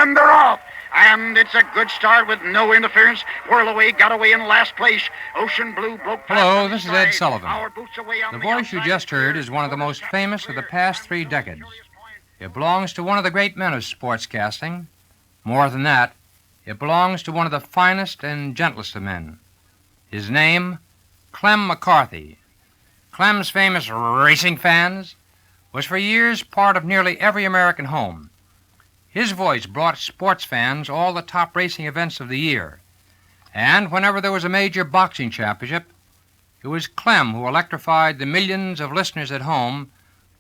and they're off. And it's a good start with no interference. Whirl away, got away in last place. Ocean Blue broke past. Hello, this is Ed Sullivan. Our boots away on The voice you just heard is one of the most famous of the past 3 decades. It belongs to one of the great men of sportscasting. More than that, it belongs to one of the finest and gentlest of men. His name, Clem McCarthy. Clem's famous racing fans was for years part of nearly every American home. His voice brought sports fans all the top racing events of the year. And whenever there was a major boxing championship, it was Clem who electrified the millions of listeners at home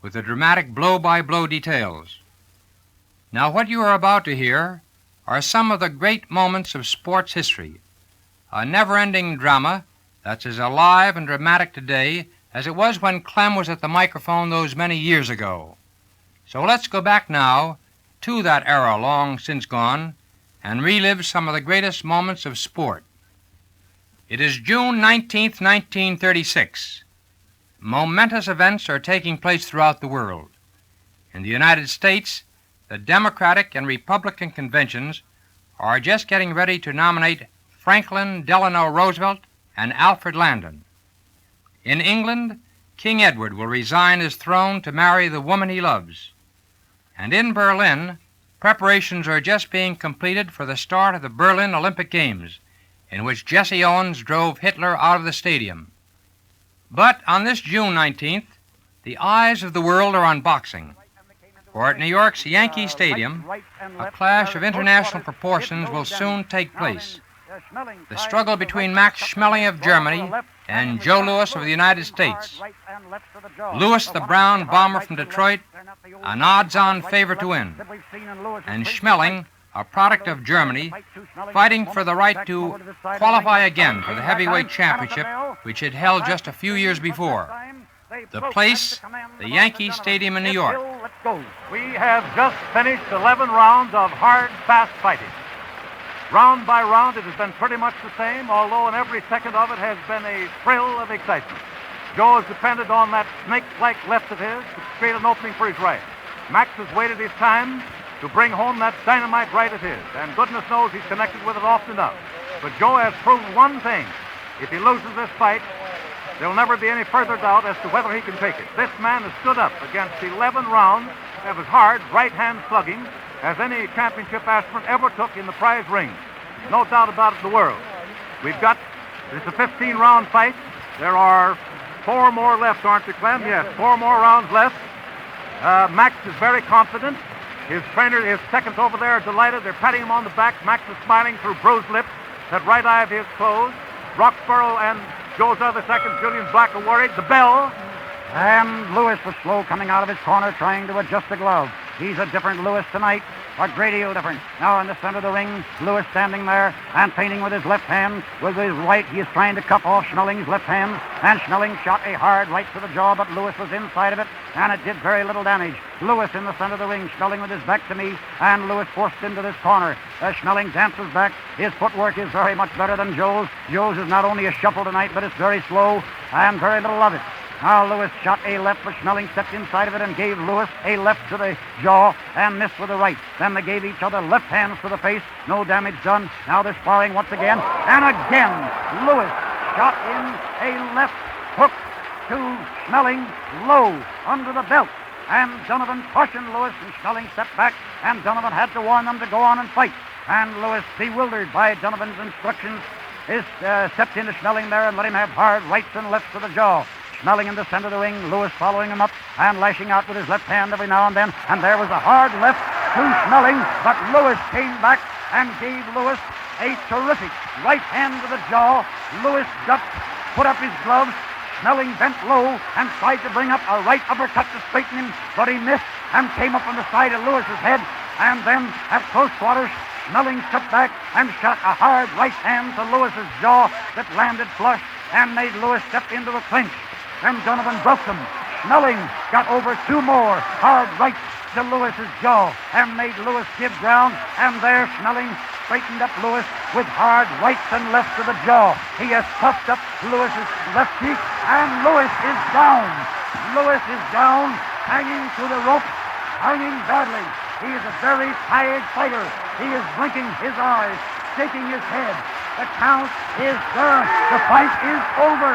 with the dramatic blow-by-blow details. Now, what you are about to hear are some of the great moments of sports history, a never-ending drama that's as alive and dramatic today as it was when Clem was at the microphone those many years ago. So let's go back now to that era long since gone and relive some of the greatest moments of sport. It is June 19th, 1936. Momentous events are taking place throughout the world. In the United States, the Democratic and Republican conventions are just getting ready to nominate Franklin Delano Roosevelt and Alfred Landon. In England, King Edward will resign his throne to marry the woman he loves. And in Berlin, preparations are just being completed for the start of the Berlin Olympic Games, in which Jesse Owens drove Hitler out of the stadium. But on this June 19th, the eyes of the world are on boxing. For at New York's Yankee Stadium, a clash of international proportions will soon take place. The struggle between Max Schmeling of Germany and Joe Louis of the United States. Louis, the brown bomber from Detroit, an odds-on favorite to win. And Schmeling, a product of Germany, fighting for the right to qualify again for the heavyweight championship, which it held just a few years before. The place, the Yankee Stadium in New York. We have just finished 11 rounds of hard, fast fighting. Round by round, it has been pretty much the same, although in every second of it has been a thrill of excitement. Joe has depended on that snake-like left of his to create an opening for his right. Max has waited his time to bring home that dynamite right of his, and goodness knows he's connected with it often enough. But Joe has proved one thing. If he loses this fight, there'll never be any further doubt as to whether he can take it. This man has stood up against 11 rounds of as hard right-hand slugging as any championship aspirant ever took in the prize ring. No doubt about it in the world. It's a 15-round fight. There are 4 more left, aren't there, Clem? Yes, 4 more rounds left. Max is very confident. His trainer, his seconds over there are delighted. They're patting him on the back. Max is smiling through bruised lips. That right eye of his closed. Roxborough and Joe's other seconds, Julian Black, are worried. The bell. And Louis was slow coming out of his corner trying to adjust the glove. He's a different Louis tonight, a great deal different. Now in the center of the ring, Louis standing there and feinting with his left hand. With his right, he is trying to cuff off Schmeling's left hand. And Schmeling shot a hard right to the jaw, but Louis was inside of it, and it did very little damage. Louis in the center of the ring, Schmeling with his back to me, and Louis forced into this corner. Schmeling dances back. His footwork is very much better than Joe's. Joe's is not only a shuffle tonight, but it's very slow and very little of it. Now Louis shot a left, but Schmeling stepped inside of it and gave Louis a left to the jaw and missed with the right. Then they gave each other left hands to the face. No damage done. Now they're sparring once again. And again, Louis shot in a left hook to Schmeling low under the belt. And Donovan cautioned Louis, and Schmeling stepped back, and Donovan had to warn them to go on and fight. And Louis, bewildered by Donovan's instructions, stepped into Schmeling there and let him have hard rights and lefts to the jaw. Schmeling in the center of the ring, Louis following him up and lashing out with his left hand every now and then. And there was a hard left to Schmeling, but Louis came back and gave Louis a terrific right hand to the jaw. Louis ducked, put up his gloves. Schmeling bent low and tried to bring up a right uppercut to straighten him, but he missed and came up on the side of Louis's head. And then, at close quarters, Schmeling stepped back and shot a hard right hand to Louis's jaw that landed flush and made Louis step into a clinch. Then Donovan broke them. Schmeling got over 2 more hard rights to Louis's jaw and made Louis give ground. And there Schmeling straightened up Louis with hard rights and lefts to the jaw. He has puffed up Louis's left cheek, and Louis is down. Louis is down, hanging to the rope, hanging badly. He is a very tired fighter. He is blinking his eyes, shaking his head. The count is done. The fight is over.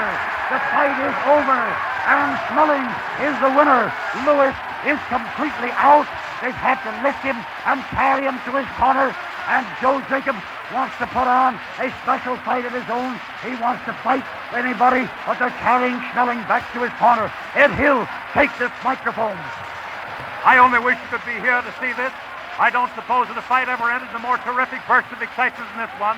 The fight is over. And Schmeling is the winner. Lewis is completely out. They've had to lift him and carry him to his corner. And Joe Jacobs wants to put on a special fight of his own. He wants to fight anybody, but they're carrying Schmeling back to his corner. Ed Hill, take this microphone. I only wish you could be here to see this. I don't suppose that a fight ever ended in a more terrific burst of excitement than this one.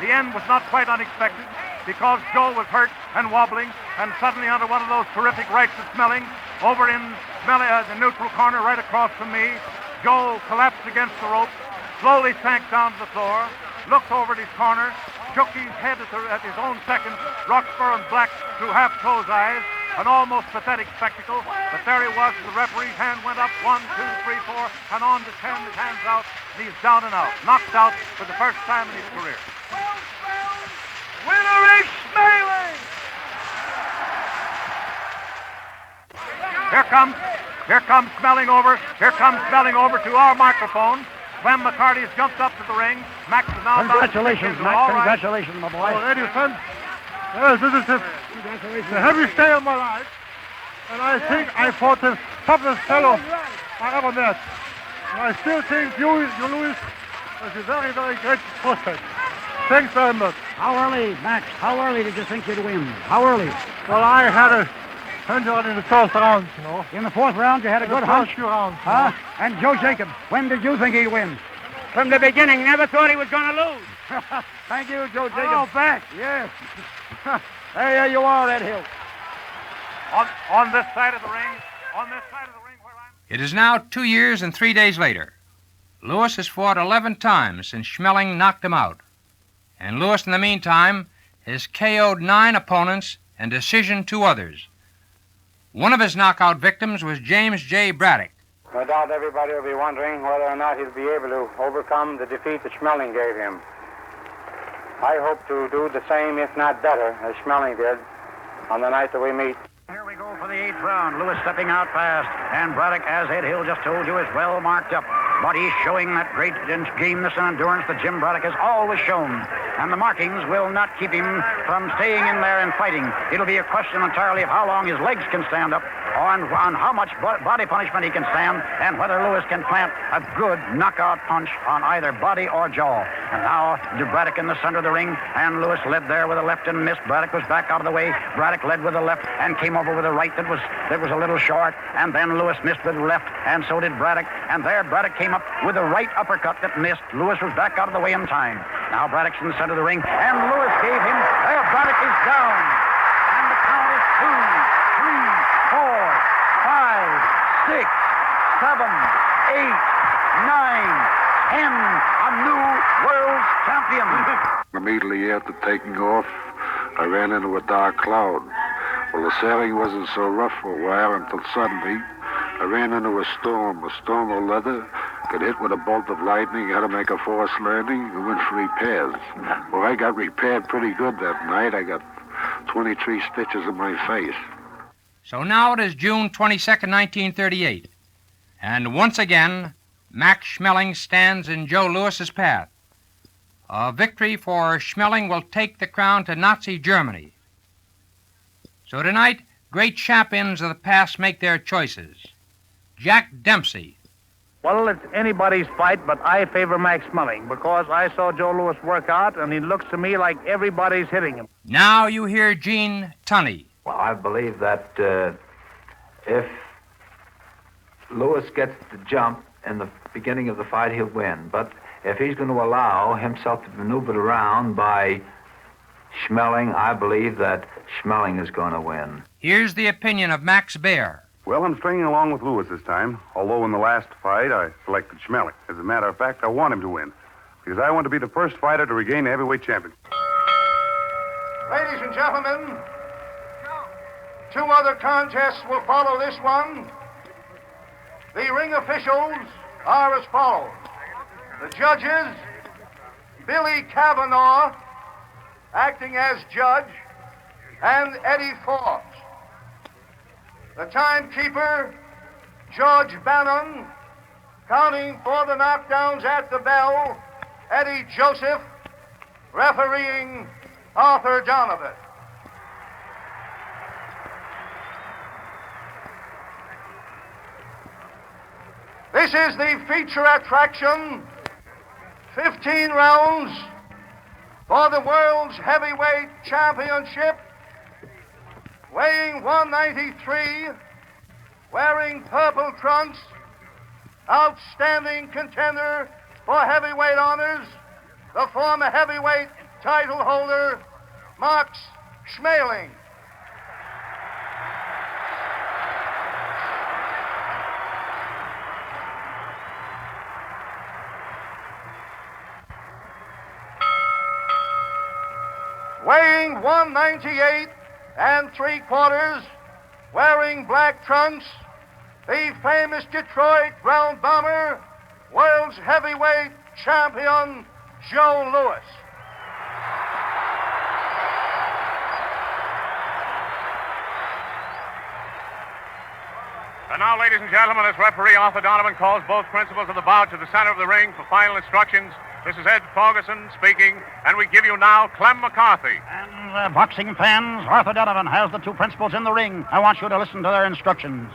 The end was not quite unexpected because Joe was hurt and wobbling, and suddenly under one of those terrific rights of Schmeling, over in the neutral corner right across from me, Joe collapsed against the rope, slowly sank down to the floor, looked over at his corner, shook his head at his own second, Roxburgh and Black, through half-closed eyes, an almost pathetic spectacle, but there he was. The referee's hand went up, 1, 2, 3, 4, and on to 10, his hands out, and he's down and out, knocked out for the first time in his career. Winner is Schmeling! Here comes Schmeling over. Here comes Schmeling over to our microphone. Clem McCarthy has jumped up to the ring. Max is now Congratulations, Max. Congratulations, my boy. Oh, ladies and gentlemen, yes, this is the heaviest day of my life, and I think I fought the toughest fellow I ever met. And I still think you Louis, is a very, very great prospect. Thanks very much. How early, Max? How early did you think you'd win? How early? Well, I had a hunch in the first round, you know. In the fourth round, you had a good hunch. Few rounds. Huh? And Joe Jacobs, when did you think he'd win? From the beginning, never thought he was going to lose. Thank you, Joe Jacobs. Oh, back. Yes. There you are, Ed Hill. On this side of the ring, where I'm... It is now 2 years and 3 days later. Lewis has fought 11 times since Schmeling knocked him out. And Lewis, in the meantime, has KO'd 9 opponents and decisioned 2 others. One of his knockout victims was James J. Braddock. No doubt everybody will be wondering whether or not he'll be able to overcome the defeat that Schmeling gave him. I hope to do the same, if not better, as Schmeling did on the night that we meet. Here we go for the 8th round. Lewis stepping out fast. And Braddock, as Ed Hill just told you, is well marked up. But he's showing that great gameness and endurance that Jim Braddock has always shown. And the markings will not keep him from staying in there and fighting. It'll be a question entirely of how long his legs can stand up, or on how much body punishment he can stand, and whether Lewis can plant a good knockout punch on either body or jaw. And now Braddock in the center of the ring, and Lewis led there with a left and missed. Braddock was back out of the way. Braddock led with a left and came over with a right that was a little short, and then Lewis missed with the left, and so did Braddock. And there Braddock came up with a right uppercut that missed. Lewis was back out of the way in time. Now Braddock's in the center of the ring, and Lewis gave him. There, Braddock is down. And the count is 2, 3, 4, 5, 6, 7, 8, 9, 10. A new world champion. Immediately after taking off, I ran into a dark cloud. Well, the sailing wasn't so rough for a while until suddenly I ran into a storm of leather, got hit with a bolt of lightning, had to make a forced landing, and went for repairs. Well, I got repaired pretty good that night. I got 23 stitches in my face. So now it is June 22nd, 1938. And once again, Max Schmeling stands in Joe Lewis's path. A victory for Schmeling will take the crown to Nazi Germany. So tonight, great champions of the past make their choices. Jack Dempsey. Well, it's anybody's fight, but I favor Max Schmeling because I saw Joe Louis work out, and he looks to me like everybody's hitting him. Now you hear Gene Tunney. Well, I believe that if Lewis gets the jump in the beginning of the fight, he'll win. But if he's going to allow himself to be maneuvered around by Schmeling, I believe that Schmeling is going to win. Here's the opinion of Max Baer. Well, I'm stringing along with Lewis this time, although in the last fight I selected Schmeling. As a matter of fact, I want him to win, because I want to be the first fighter to regain the heavyweight championship. Ladies and gentlemen, 2 other contests will follow this one. The ring officials are as follows. The judges, Billy Cavanaugh, acting as judge, and Eddie Forbes. The timekeeper, George Bannon, Counting for the knockdowns at the bell, Eddie Joseph. Refereeing, Arthur Donovan. This is the feature attraction. 15 rounds for the World's Heavyweight Championship. Weighing 193, wearing purple trunks, outstanding contender for heavyweight honors, the former heavyweight title holder, Max Schmeling. Weighing 198 3/4, wearing black trunks, the famous Detroit Ground Bomber, world's heavyweight champion, Joe Louis. And now, ladies and gentlemen, as referee Arthur Donovan calls both principals of the bout to the center of the ring for final instructions, this is Ed Ferguson speaking, and we give you now Clem McCarthy. And boxing fans, Arthur Donovan has the two principals in the ring. I want you to listen to their instructions.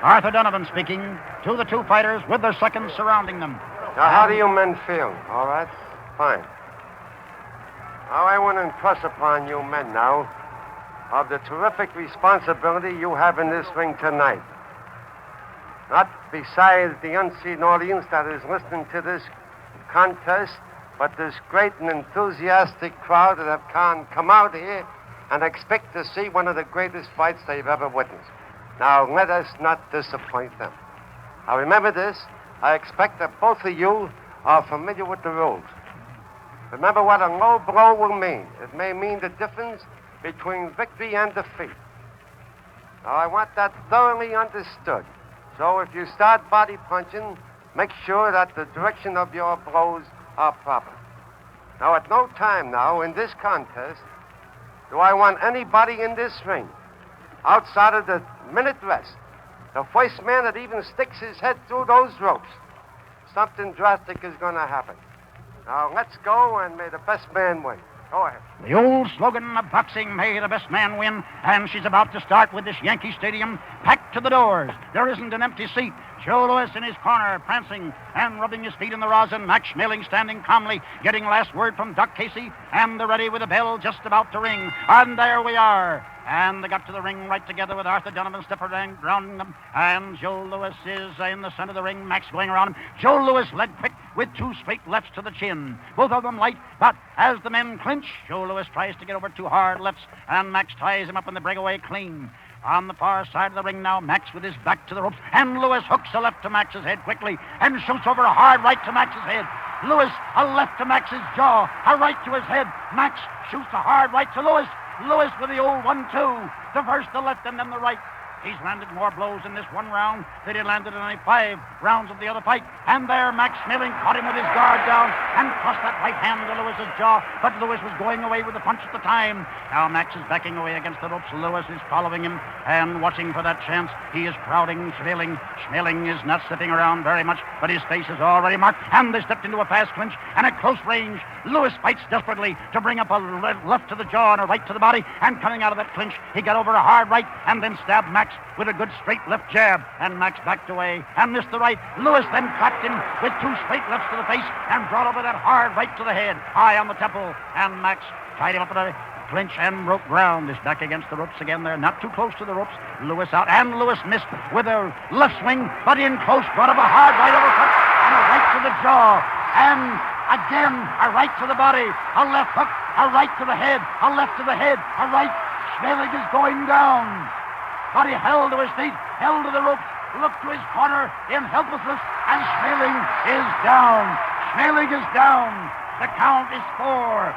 Arthur Donovan speaking to the two fighters with their seconds surrounding them. Now, how do you men feel? All right? Fine. Now, I want to impress upon you men now of the terrific responsibility you have in this ring tonight. Not besides the unseen audience that is listening to this contest, but this great and enthusiastic crowd that have come out here and expect to see one of the greatest fights they've ever witnessed. Now, let us not disappoint them. Now, remember this. I expect that both of you are familiar with the rules. Remember what a low blow will mean. It may mean the difference between victory and defeat. Now, I want that thoroughly understood. So if you start body punching, make sure that the direction of your blows are proper. Now, at no time now in this contest do I want anybody in this ring outside of the minute rest. The first man that even sticks his head through those ropes, something drastic is going to happen. Now, let's go, and may the best man win. Go ahead. The old slogan of boxing, may the best man win, and she's about to start with this Yankee Stadium packed to the doors. There isn't an empty seat. Joe Louis in his corner, prancing and rubbing his feet in the rosin. Max Schmeling standing calmly, getting last word from Doc Casey, and they're ready with the bell just about to ring. And there we are. And they got to the ring right together with Arthur Donovan step around them. And Joe Louis is in the center of the ring. Max going around him. Joe Louis led quick with two straight lefts to the chin. Both of them light, but as the men clinch, Joe Louis tries to get over two hard lefts, and Max ties him up in the breakaway clean. On the far side of the ring now, Max with his back to the ropes, and Louis hooks a left to Max's head quickly and shoots over a hard right to Max's head. Louis, a left to Max's jaw, a right to his head. Max shoots a hard right to Louis. Louis with the old 1-2. The first, the left, and then the right. He's landed more blows in this one round than he landed in any 5 rounds of the other fight. And there, Max Schmeling caught him with his guard down and crossed that right hand to Louis's jaw. But Louis was going away with the punch at the time. Now Max is backing away against the ropes. Louis is following him and watching for that chance. He is crowding Schmeling. Schmeling is not slipping around very much, but his face is already marked. And they stepped into a fast clinch. And at close range, Louis fights desperately to bring up a left to the jaw and a right to the body. And coming out of that clinch, he got over a hard right and then stabbed Max with a good straight left jab, and Max backed away and missed the right. Louis then cracked him with 2 straight lefts to the face and brought over that hard right to the head, high on the temple, and Max tied him up in a clinch and broke ground. Is back against the ropes again there, not too close to the ropes. Louis out, and Louis missed with a left swing, but in close, brought up a hard right overcut and a right to the jaw, and again a right to the body, a left hook, a right to the head, a left to the head, a right. Schmeling is going down. But he held to his feet, held to the ropes, looked to his corner in helplessness, and Schmeling is down. Schmeling is down. The count is 4.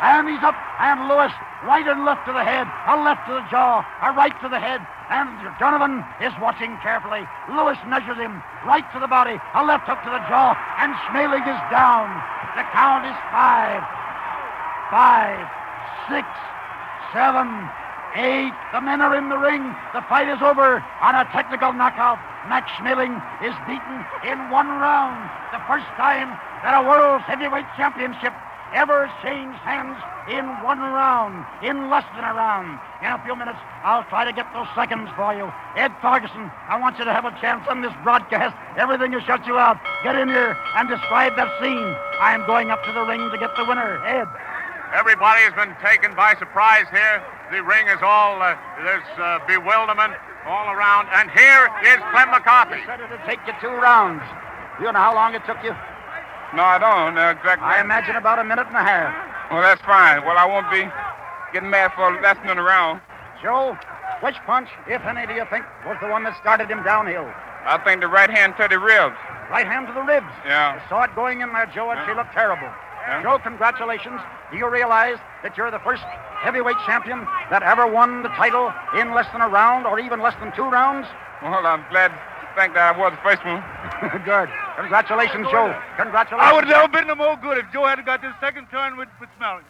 And he's up, and Louis, right and left to the head, a left to the jaw, a right to the head, and Donovan is watching carefully. Louis measures him, right to the body, a left hook to the jaw, and Schmeling is down. The count is 5, 6, 7, 8. The men are in the ring. The fight is over on a technical knockout. Max Schmeling is beaten in 1 round. The first time that a World's Heavyweight Championship ever changed hands in 1 round, in less than a round. In a few minutes, I'll try to get those seconds for you. Ed Ferguson, I want you to have a chance on this broadcast. Everything will shut you out. Get in here and describe that scene. I am going up to the ring to get the winner. Ed. Everybody has been taken by surprise here. The ring is all, there's bewilderment all around. And here is Clem McCarthy. You said it'd take you 2 rounds. Do you know how long it took you? No, I don't exactly. I imagine about a minute and a half. Well, that's fine. Well, I won't be getting mad for less than a round. Joe, which punch, if any, do you think was the one that started him downhill? I think the right hand to the ribs. Right hand to the ribs? Yeah. I saw it going in there, Joe, and she looked terrible. Yeah. Joe, congratulations. Do you realize that you're the first heavyweight champion that ever won the title in less than a round or even less than 2 rounds? Well, I'm glad to think that I was the first one. Good. Congratulations, Joe. Congratulations. I would have never been no more good if Joe hadn't got this second turn with Schmeling.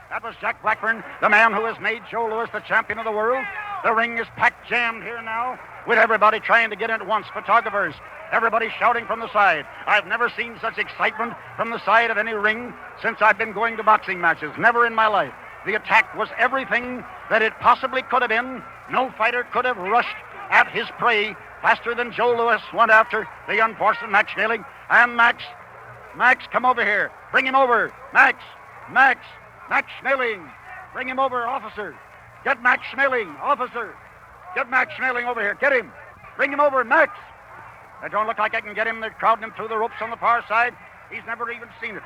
That was Jack Blackburn, the man who has made Joe Louis the champion of the world. The ring is packed jammed here now with everybody trying to get in at once. Photographers, everybody shouting from the side. I've never seen such excitement from the side of any ring since I've been going to boxing matches. Never in my life. The attack was everything that it possibly could have been. No fighter could have rushed at his prey faster than Joe Louis went after the unfortunate Max Schmeling. And Max, come over here. Bring him over. Max Schmeling. Bring him over, officer. Get Max Schmeling, officer. Get Max Schmeling over here. Get him. Bring him over, Max. I don't look like I can get him. They're crowding him through the ropes on the far side. He's never even seen it.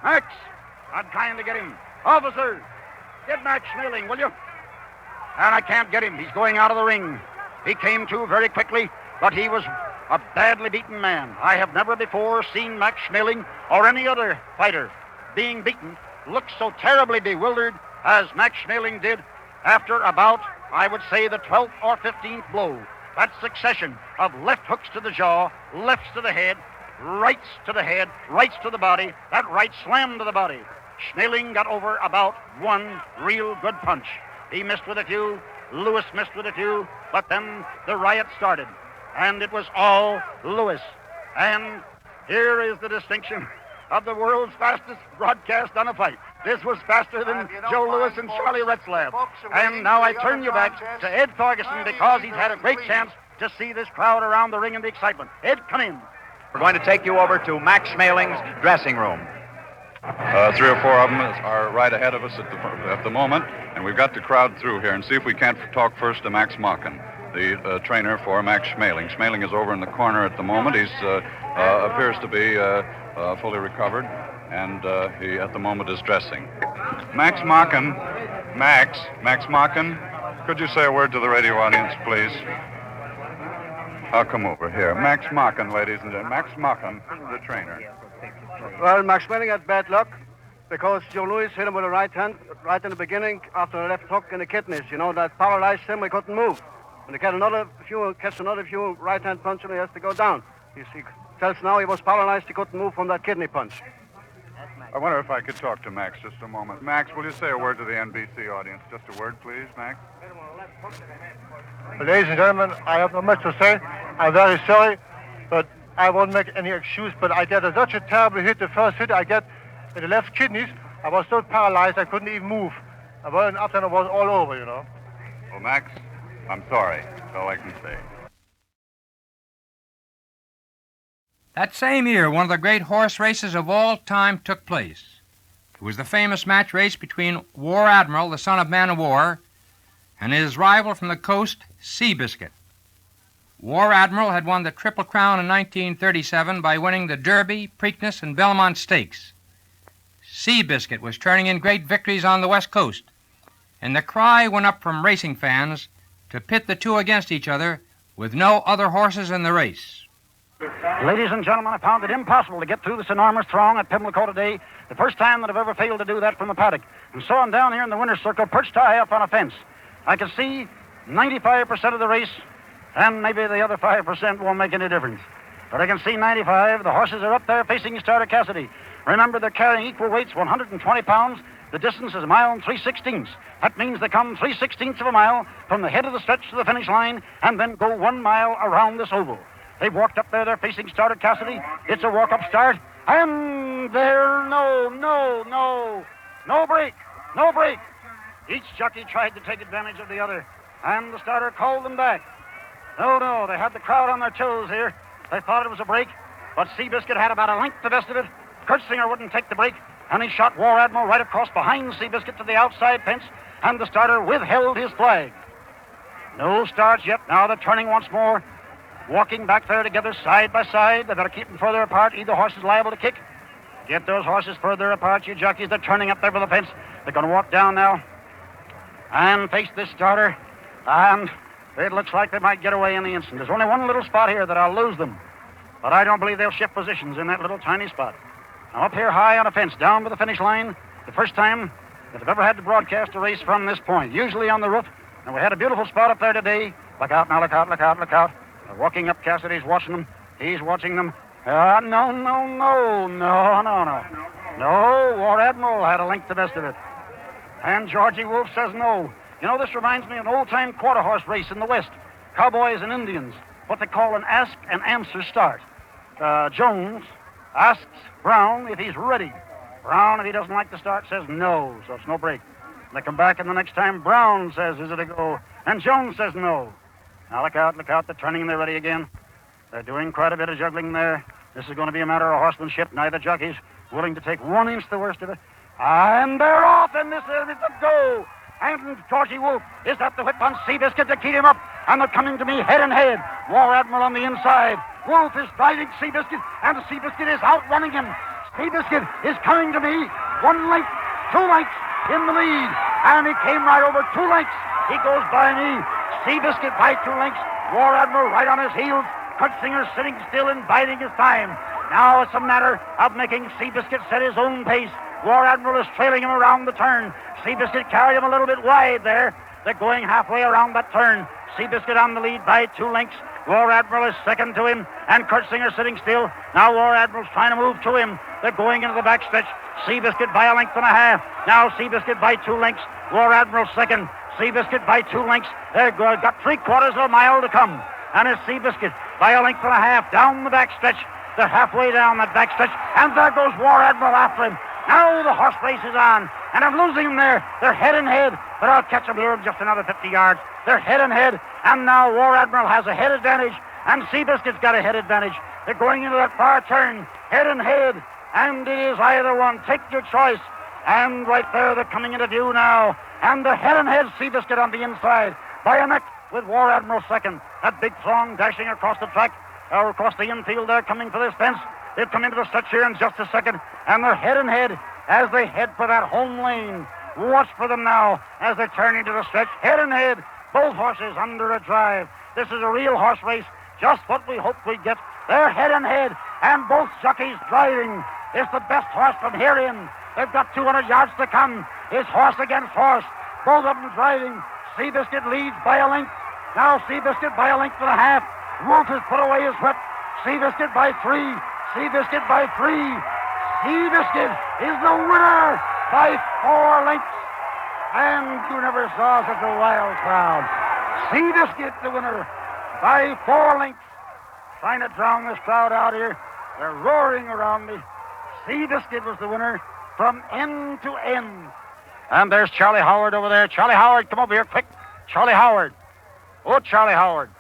Max, I'm trying to get him. Officer, get Max Schmeling, will you? And I can't get him. He's going out of the ring. He came to very quickly, but he was a badly beaten man. I have never before seen Max Schmeling or any other fighter being beaten look so terribly bewildered as Max Schmeling did after about, I would say, the 12th or 15th blow. That succession of left hooks to the jaw, lefts to the head, rights to the head, rights to the body, that right slam to the body. Schmeling got over about 1 real good punch. He missed with a few, Louis missed with a few, but then the riot started, and it was all Louis. And here is the distinction of the world's fastest broadcast on a fight. This was faster than Joe Louis and Charlie Retzlaff. And now I turn you back to Ed Ferguson because he's had a great chance to see this crowd around the ring and the excitement. Ed, come in. We're going to take you over to Max Schmeling's dressing room. 3 or 4 of them are right ahead of us at the moment, and we've got to crowd through here and see if we can't talk first to Max Mocken, the trainer for Max Schmeling. Schmeling is over in the corner at the moment. He appears to be fully recovered, and he at the moment is dressing. Max Mocken, Max Mocken, could you say a word to the radio audience, please? I'll come over here. Max Mocken, ladies and gentlemen. Max Mocken, the trainer. Well, Max Schmeling had bad luck because Joe Louis hit him with a right hand right in the beginning after a left hook in the kidneys. You know, that paralyzed him. He couldn't move. When he catch another few right hand punches, he has to go down. He tells now he was paralyzed. He couldn't move from that kidney punch. I wonder if I could talk to Max just a moment. Max, will you say a word to the NBC audience? Just a word, please, Max. Ladies and gentlemen, I have not much to say. I'm very sorry, but I won't make any excuse, but I get such a terrible hit. The first hit I get in the left kidneys, I was so paralyzed I couldn't even move. And after it was all over, you know. Well, Max, I'm sorry. That's all I can say. That same year, one of the great horse races of all time took place. It was the famous match race between War Admiral, the son of Man of War, and his rival from the coast, Seabiscuit. War Admiral had won the Triple Crown in 1937 by winning the Derby, Preakness, and Belmont Stakes. Seabiscuit was turning in great victories on the West Coast, and the cry went up from racing fans to pit the two against each other with no other horses in the race. Ladies and gentlemen, I found it impossible to get through this enormous throng at Pimlico today. The first time that I've ever failed to do that from the paddock. And so I'm down here in the winner's circle, perched high up on a fence. I can see 95% of the race, and maybe the other 5% won't make any difference. But I can see 95. The horses are up there facing Starter Cassidy. Remember, they're carrying equal weights, 120 pounds. The distance is a mile and 3/16. That means they come 3/16 of a mile from the head of the stretch to the finish line and then go 1 mile around this oval. They've walked up there. They're facing Starter Cassidy. It's a walk-up start. And there, no break. Each jockey tried to take advantage of the other, and the starter called them back. No, they had the crowd on their toes here. They thought it was a break, but Seabiscuit had about a length the best of it. Kurtzinger wouldn't take the break, and he shot War Admiral right across behind Seabiscuit to the outside fence, and the starter withheld his flag. No starts yet. Now they're turning once more, walking back there together side by side. They better keep them further apart. Either horse is liable to kick. Get those horses further apart, you jockeys. They're turning up there for the fence. They're going to walk down now and face this starter, and it looks like they might get away in the instant. There's only one little spot here that I'll lose them, but I don't believe they'll shift positions in that little tiny spot. Now up here high on a fence, down to the finish line, the first time that I've ever had to broadcast a race from this point, usually on the roof, and we had a beautiful spot up there today. Look out now, look out. They're walking up. Cassidy's watching them. He's watching them. No. War Admiral had a length the best of it. And Georgie Wolf says no. You know, this reminds me of an old-time quarter horse race in the West. Cowboys and Indians. What they call an ask and answer start. Jones asks Brown if he's ready. Brown, if he doesn't like the start, says no, so it's no break. They come back, and the next time Brown says, is it a go? And Jones says no. Now look out. They're turning and they're ready again. They're doing quite a bit of juggling there. This is going to be a matter of horsemanship. Neither jockey's willing to take 1 inch the worst of it. And they're off, and this is a go. And Georgie Wolf is at the whip on Seabiscuit to keep him up. And they're coming to me head and head. War Admiral on the inside. Wolf is driving Seabiscuit, and Seabiscuit is outrunning him. Seabiscuit is coming to me 1 length, 2 lengths in the lead. And he came right over 2 lengths. He goes by me. Seabiscuit by 2 lengths. War Admiral right on his heels. Kurtzinger sitting still and biding his time. Now it's a matter of making Seabiscuit set his own pace. War Admiral is trailing him around the turn. Seabiscuit carried him a little bit wide there. They're going halfway around that turn. Seabiscuit on the lead by 2 lengths. War Admiral is second to him, and Kurtzinger sitting still. Now War Admiral's trying to move to him. They're going into the backstretch. Seabiscuit by a length and a half. Now Seabiscuit by 2 lengths. War Admiral second. Seabiscuit by 2 lengths. They've got 3/4 of a mile to come. And it's Seabiscuit by a length and a half down the backstretch. They're halfway down that backstretch, and there goes War Admiral after him. Now the horse race is on, and I'm losing them there. They're head and head, but I'll catch them here in just another 50 yards. They're head and head, and now War Admiral has a head advantage, and Seabiscuit's got a head advantage. They're going into that far turn, head and head, and it is either one. Take your choice. And right there, they're coming into view now, and the head and head Seabiscuit on the inside by a neck with War Admiral second. That big throng dashing across the track, or across the infield there, coming for this fence. They've come into the stretch here in just a second, and they're head and head as they head for that home lane. Watch for them now as they turn into the stretch, head and head, both horses under a drive. This is a real horse race, just what we hoped we'd get. They're head and head, and both jockeys driving. It's the best horse from here in. They've got 200 yards to come. It's horse against horse, both of them driving. Seabiscuit leads by a length. Now Seabiscuit by a length and a half. Wolf has put away his whip. Seabiscuit by 3. Seabiscuit by 3. Seabiscuit is the winner by 4 lengths. And you never saw such a wild crowd. Seabiscuit the winner by 4 lengths. Trying to drown this crowd out here. They're roaring around me. Seabiscuit was the winner from end to end. And there's Charlie Howard over there. Charlie Howard, come over here quick. Charlie Howard. Oh, Charlie Howard.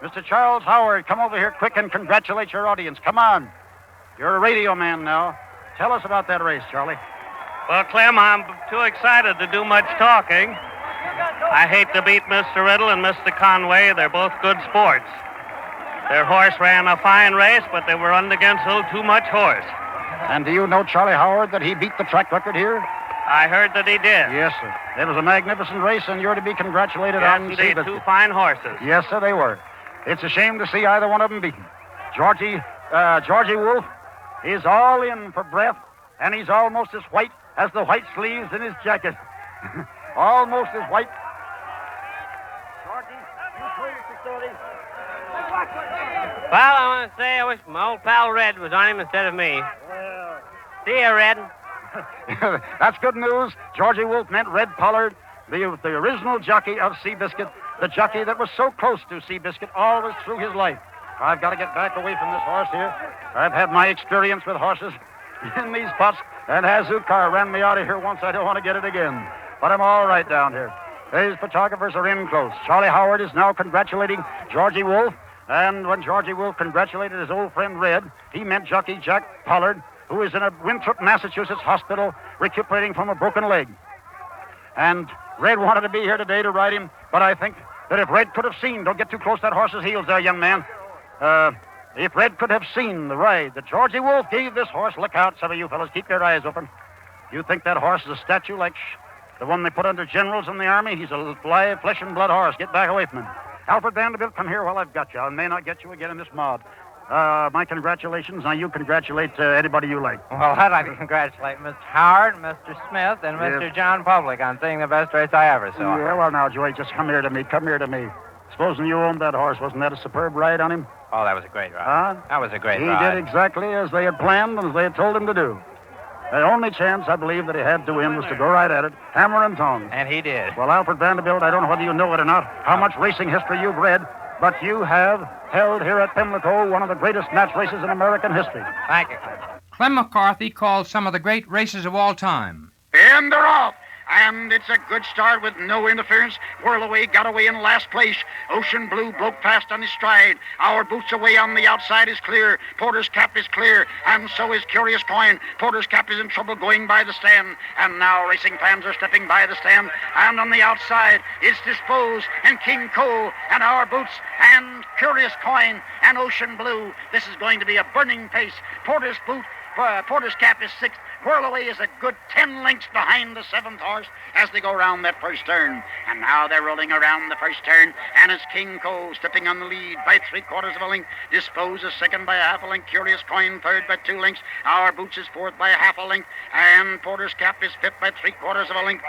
Mr. Charles Howard, come over here quick and congratulate your audience. Come on. You're a radio man now. Tell us about that race, Charlie. Well, Clem, I'm too excited to do much talking. I hate to beat Mr. Riddle and Mr. Conway. They're both good sports. Their horse ran a fine race, but they were run against a little too much horse. And do you know, Charlie Howard, that he beat the track record here? I heard that he did. Yes, sir. It was a magnificent race, and you're to be congratulated on indeed, two fine horses. Yes, sir, they were. It's a shame to see either one of them beaten. Georgie Wolf is all in for breath, and he's almost as white as the white sleeves in his jacket. Almost as white. Georgie, you tell us the story. Well, I want to say I wish my old pal Red was on him instead of me. Well, See you, Red. That's good news. Georgie Wolf met Red Pollard, the original jockey of Seabiscuit, the jockey that was so close to Seabiscuit always through his life. I've got to get back away from this horse here. I've had my experience with horses in these pots, and Hazukar ran me out of here once. I don't want to get it again. But I'm all right down here. These photographers are in close. Charlie Howard is now congratulating Georgie Wolf, and when Georgie Wolf congratulated his old friend Red, he meant jockey Jack Pollard, who is in a Winthrop, Massachusetts hospital recuperating from a broken leg. And Red wanted to be here today to ride him, but I think that if Red could have seen, don't get too close to that horse's heels there, young man. If Red could have seen the ride that Georgie Wolf gave this horse, look out, some of you fellas, keep your eyes open. You think that horse is a statue like the one they put under generals in the army? He's a live flesh and blood horse. Get back away from him. Alfred Vanderbilt, come here while I've got you. I may not get you again in this mob. My congratulations. Now you congratulate anybody you like. Well, I'd like to congratulate Mr. Howard, Mr. Smith, and Mr. John Public on seeing the best race I ever saw. Yeah, well, now, Joey, just come here to me. Come here to me. Supposing you owned that horse, wasn't that a superb ride on him? Oh, that was a great ride. Huh? That was a great He ride. did exactly as they had planned and as they had told him to do. The only chance, I believe, that he had to win was to go right at it, hammer and tongs. And he did. Well, Alfred Vanderbilt, I don't know whether you know it or not, how much racing history you've read, but you have held here at Pimlico one of the greatest match races in American history. Thank you. Clem McCarthy called some of the great races of all time. And they're off. And it's a good start with no interference. Whirlaway got away in last place. Ocean Blue broke past on his stride. Our Boots Away on the outside is clear. Porter's Cap is clear. And so is Curious Coin. Porter's Cap is in trouble going by the stand. And now racing fans are stepping by the stand. And on the outside is Dispose and King Cole and Our Boots and Curious Coin and Ocean Blue. This is going to be a burning pace. Porter's Cap is sixth. Whirlaway is a good 10 lengths behind the seventh horse as they go around that first turn. And now they're rolling around the first turn, and it's King Cole stepping on the lead by 3/4 of a length. Dispose is second by a half a length. Curious Coin third by 2 lengths. Our Boots is fourth by a half a length. And Porter's Cap is fifth by 3/4 of a length.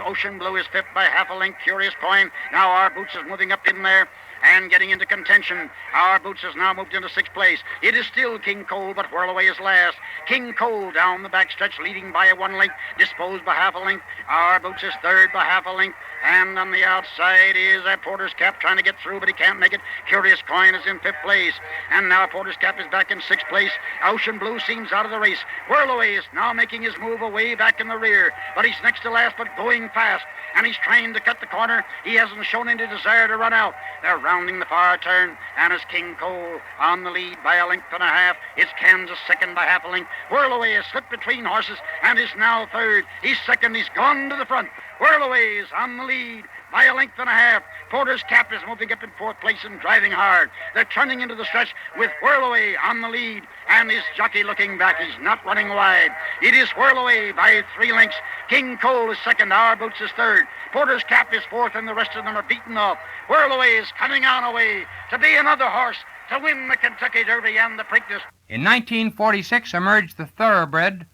Ocean Blue is fifth by half a length. Curious Coin. Now Our Boots is moving up in there and getting into contention. Our Boots has now moved into 6th place. It is still King Cole, but Whirlaway is last. King Cole down the backstretch, leading by a 1 length, Disposed by half a length. Our Boots is third by half a length. And on the outside is Porter's Cap trying to get through, but he can't make it. Curious Coin is in 5th place. And now Porter's Cap is back in 6th place. Ocean Blue seems out of the race. Whirlaway is now making his move away back in the rear, but he's next to last, but going fast. And he's trying to cut the corner. He hasn't shown any desire to run out. They're rounding the far turn, and it's King Cole on the lead by a length and a half. It's Kansas second by half a length. Whirlaway has slipped between horses and is now third. He's second. He's gone to the front. Whirlaway is on the lead by a length and a half. Porter's Cap is moving up in 4th place and driving hard. They're turning into the stretch with Whirlaway on the lead, and his jockey looking back. He's not running wide. It is Whirlaway by 3 lengths. King Cole is second. Our Boots is third. Porter's Cap is fourth, and the rest of them are beaten off. Whirlaway is coming on away to be another horse to win the Kentucky Derby and the Preakness. In 1946 emerged the thoroughbred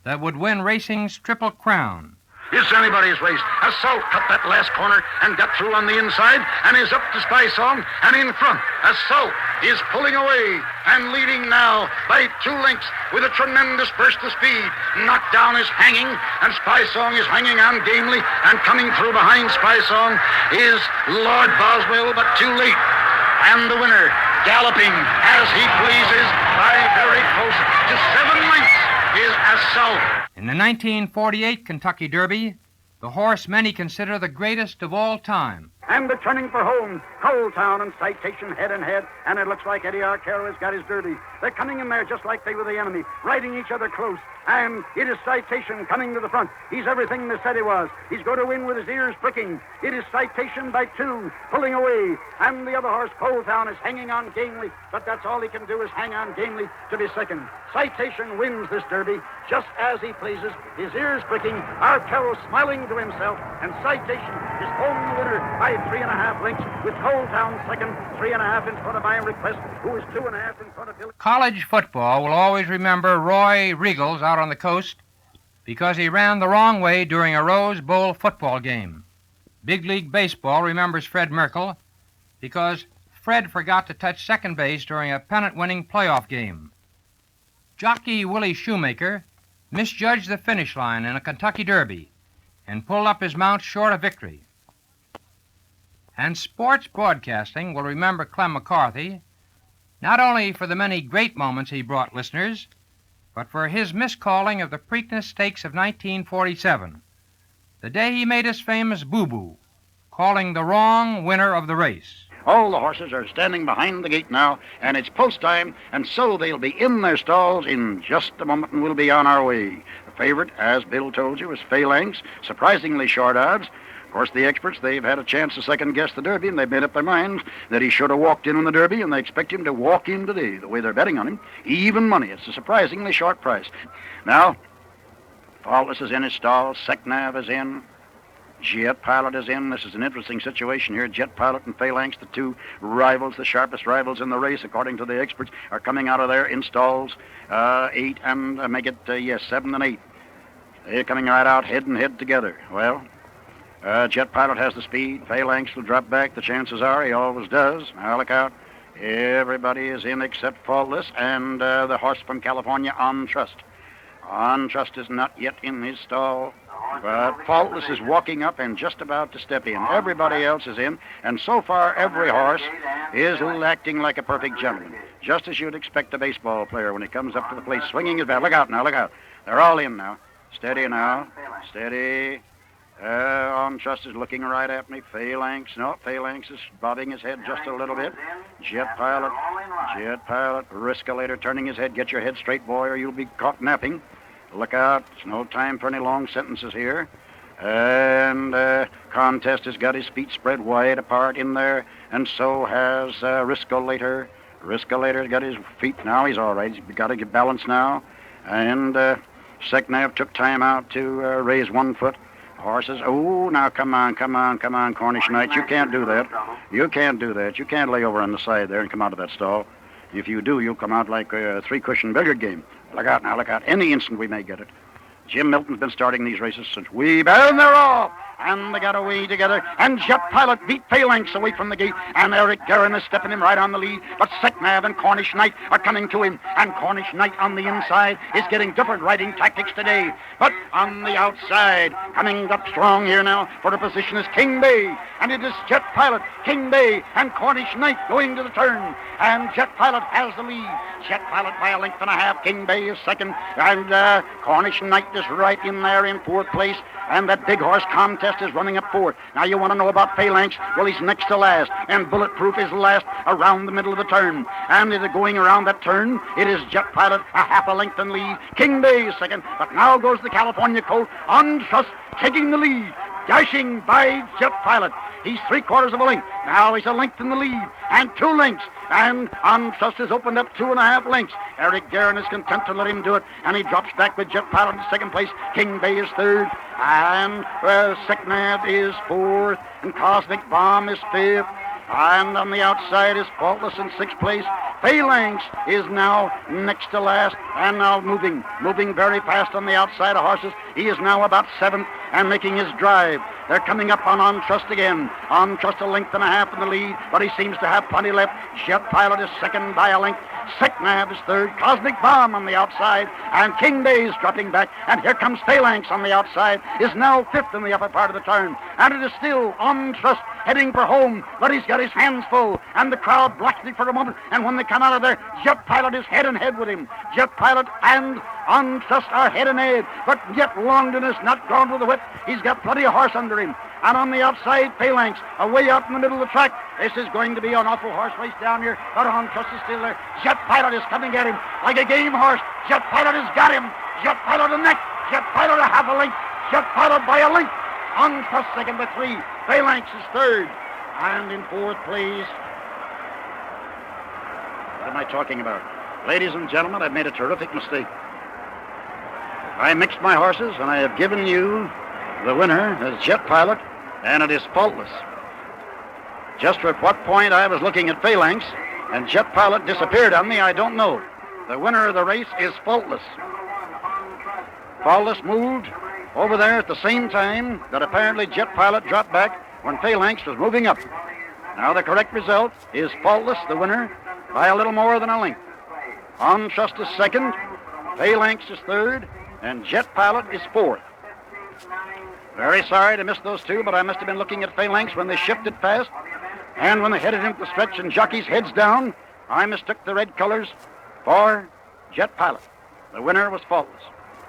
that would win racing's Triple Crown. It's anybody's race. Assault cut that last corner and got through on the inside and is up to Spy Song and in front. Assault is pulling away and leading now by 2 lengths with a tremendous burst of speed. Knockdown is hanging, and Spy Song is hanging on gamely, and coming through behind Spy Song is Lord Boswell, but too late. And the winner, galloping as he pleases by very close to 7 lengths, is Assault. In the 1948 Kentucky Derby, the horse many consider the greatest of all time. And they're turning for home. Coaltown and Citation head and head, and it looks like Eddie Arcaro has got his derby. They're coming in there just like they were the enemy, riding each other close. And it is Citation coming to the front. He's everything they said he was. He's going to win with his ears pricking. It is Citation by 2, pulling away. And the other horse, Coaltown, is hanging on gamely, but that's all he can do is hang on gamely to be second. Citation wins this derby just as he pleases, his ears pricking, Arcaro smiling to himself, and Citation is home the winner by 3.5 lengths, with Coaltown second, 3.5 in front of Iron Request, who is 2.5 in front of Billy. College football will always remember Roy Riegels out on the coast because he ran the wrong way during a Rose Bowl football game. Big League Baseball remembers Fred Merkel because Fred forgot to touch second base during a pennant-winning playoff game. Jockey Willie Shoemaker misjudged the finish line in a Kentucky Derby and pulled up his mount short of victory. And sports broadcasting will remember Clem McCarthy not only for the many great moments he brought listeners, but for his miscalling of the Preakness Stakes of 1947, the day he made his famous boo-boo, calling the wrong winner of the race. All the horses are standing behind the gate now, and it's post time, and so they'll be in their stalls in just a moment, and we'll be on our way. The favorite, as Bill told you, is Phalanx, surprisingly short odds. Of course, the experts, they've had a chance to second-guess the Derby, and they've made up their minds that he should have walked in the Derby, and they expect him to walk in today, the way they're betting on him. Even money. It's a surprisingly short price. Now, Faultless is in his stall. Seknav is in. Jet Pilot is in. This is an interesting situation here. Jet Pilot and Phalanx, the two rivals, the sharpest rivals in the race, according to the experts, are coming out of there in stalls 8 and 7 and 8. They're coming right out head and head together. Well, Jet Pilot has the speed. Phalanx will drop back. The chances are he always does. Now look out. Everybody is in except Faultless and the horse from California, On Trust. On Trust is not yet in his stall, but Faultless is walking up and just about to step in. Everybody else is in, and so far every horse is acting like a perfect gentleman, just as you'd expect a baseball player when he comes up to the plate swinging his bat. Look out now, look out. They're all in now. Steady now. Steady. On Trust is looking right at me. Phalanx is bobbing his head just a little bit. Jet Pilot, Riscalator turning his head. Get your head straight, boy, or you'll be caught napping. Look out. It's no time for any long sentences here. And Contest has got his feet spread wide apart in there, and so has Riscalator. Riscalator's got his feet now. He's all right. He's got to get balanced now. And Seknav took time out to raise one foot. Horses, oh, now come on, Cornish Knight. You can't do that. You can't lay over on the side there and come out of that stall. If you do, you'll come out like a three-cushion billiard game. Look out now, look out. Any instant we may get it. Jim Milton's been starting these races since and they're off. And they got away together. And Jet Pilot beat Phalanx away from the gate. And Eric Guerin is stepping him right on the lead. But Seknav and Cornish Knight are coming to him. And Cornish Knight on the inside is getting different riding tactics today. But on the outside, coming up strong here now for the position is King Bay. And it is Jet Pilot, King Bay, and Cornish Knight going to the turn. And Jet Pilot has the lead. Jet Pilot by a length and a half. King Bay is second. And Cornish Knight is right in there in fourth place. And that big horse Contest is running up fourth. Now you want to know about Phalanx? Well, he's next to last. And Bulletproof is last around the middle of the turn. And it is going around that turn. It is Jet Pilot a half a length in lead. King Bay is second. But now goes the California colt On Trust taking the lead. Dashing by Jet Pilot. He's 3/4 of a length. Now he's a length in the lead. And 2 lengths. And On Trust has opened up 2.5 lengths. Eric Guerin is content to let him do it. And he drops back with Jet Pilot in second place. King Bay is third. And Seknav is fourth. And Cosmic Bomb is fifth. And on the outside is Faultless in sixth place. Phalanx is now next to last and now moving very fast on the outside of horses. He is now about seventh and making his drive. They're coming up on Trust again. On Trust a length and a half in the lead, but he seems to have plenty left. Jet Pilot is second by a length. Seknav is third. Cosmic Bomb on the outside. And King Bay is dropping back. And here comes Phalanx on the outside. Is now fifth in the upper part of the turn. And it is still On Trust heading for home. But he's got his hands full. And the crowd blocks it for a moment. And when they come out of there, Jet Pilot is head and head with him. Jet Pilot and On Trust are head and head. But yet Longden is not gone with the whip. He's got plenty of horse under him. And on the outside, Phalanx, away out in the middle of the track. This is going to be an awful horse race down here. But On Trust is still there. Jet Pilot is coming at him like a game horse. Jet Pilot has got him. Jet Pilot a neck. Jet Pilot a half a length. Jet Pilot by a length. On Trust second by 3. Phalanx is third. And in fourth place. What am I talking about? Ladies and gentlemen, I've made a terrific mistake. I mixed my horses, and I have given you the winner as Jet Pilot, and it is Faultless. Just at what point I was looking at Phalanx, and Jet Pilot disappeared on me, I don't know. The winner of the race is Faultless. Faultless moved over there at the same time that apparently Jet Pilot dropped back when Phalanx was moving up. Now the correct result is Faultless, the winner, by a little more than a length. On Trust is second, Phalanx is third, and Jet Pilot is fourth. Very sorry to miss those two, but I must have been looking at Phalanx when they shifted fast, and when they headed into the stretch and jockeys heads down, I mistook the red colors for Jet Pilot. The winner was faultless.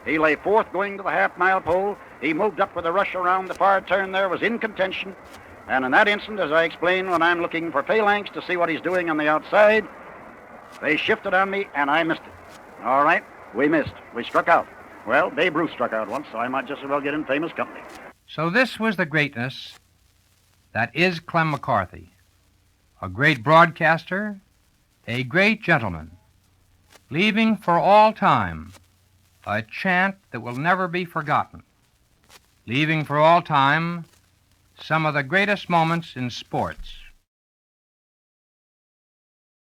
He lay fourth going to the half-mile pole. He moved up with a rush around the far turn there, was in contention. And in that instant, as I explained, when I'm looking for Phalanx to see what he's doing on the outside, they shifted on me, and I missed it. All right, we missed. We struck out. Well, Babe Ruth struck out once, so I might just as well get in famous company. So this was the greatness that is Clem McCarthy. A great broadcaster, a great gentleman, leaving for all time a chant that will never be forgotten, leaving for all time some of the greatest moments in sports.